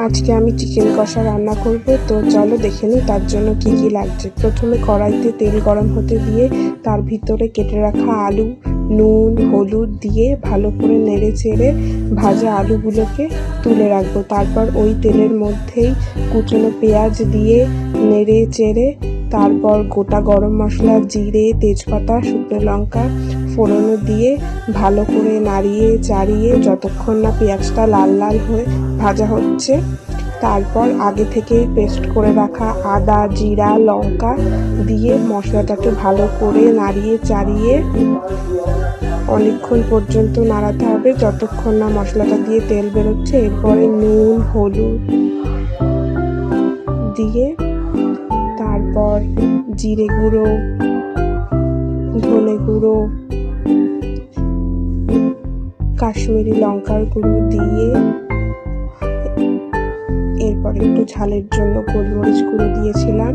আজকে আমি চিকেন কষা রান্না করব, তো চলো দেখে নিই তার জন্য কি কি লাগছে। প্রথমে কড়াইতে তেল গরম হতে দিয়ে তার ভিতরে কেটে রাখা আলু, নুন, হলুদ দিয়ে ভালো করে নেড়ে চেড়ে ভাজা আলুগুলোকে তুলে রাখবো। তারপর ওই তেলের মধ্যেই কুচনো পেঁয়াজ দিয়ে নেড়ে চেড়ে তারপর গোটা গরম মশলা, জিরে, তেজপাতা, শুকনো লঙ্কা ফোড়নো দিয়ে ভালো করে নাড়িয়ে চাড়িয়ে যতক্ষণ না পেঁয়াজটা লাল লাল হয়ে ভাজা হচ্ছে, তারপর আগে থেকেই পেস্ট করে রাখা আদা, জিরা, লঙ্কা দিয়ে মশলাটাকে ভালো করে নাড়িয়ে চাড়িয়ে অনেকক্ষণ পর্যন্ত নাড়াতে হবে যতক্ষণ না মশলাটা দিয়ে তেল বেরোচ্ছে। এরপরে নুন, হলুদ দিয়ে তারপর জিরে গুঁড়ো, ধনে গুঁড়ো, কাশ্মীরি লঙ্কার গুঁড়ো দিয়ে এরপর একটু ঝালের জন্য গোলমরিচ গুঁড়ো দিয়েছিলাম।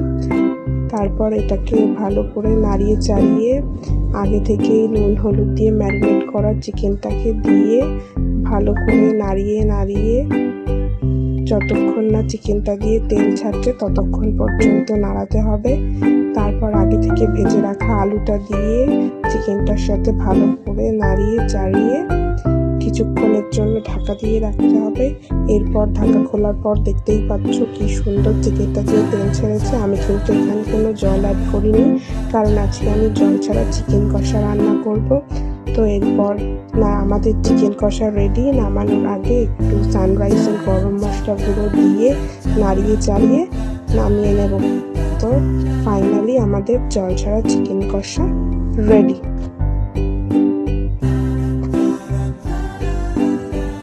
তারপর এটাকে ভালো করে নাড়িয়ে চাড়িয়ে আগে থেকেই নুন হলুদ দিয়ে ম্যারিনেট করা চিকেনটাকে দিয়ে ভালো করে নাড়িয়ে নাড়িয়ে যতক্ষণ না চিকেনটা দিয়ে তেল ছাড়ছে ততক্ষণ পর্যন্ত নাড়াতে হবে। তারপর আগে থেকে ভেজে রাখা আলুটা দিয়ে চিকেনটার সাথে ভালো করে নাড়িয়ে চাড়িয়ে কিছুক্ষণের জন্য ঢাকা দিয়ে রাখতে হবে। এরপর ঢাকা খোলার পর দেখতেই পাচ্ছ কি সুন্দর চিকেনটা দিয়ে তেল ছেড়েছে। আমি কিন্তু এখানে কোনো জল অ্যাড করিনি, কারণ আজকে আমি জল ছাড়া চিকেন কষা রান্না করব। তো এরপর আমাদের চিকেন কষা রেডি। নামানোর আগে একটু সানরাইজের গরম মশলা গুঁড়ো দিয়ে নাড়িয়ে চাড়িয়ে নামিয়ে নেব। তো ফাইনালি আমাদের জল ছাড়া চিকেন কষা রেডি।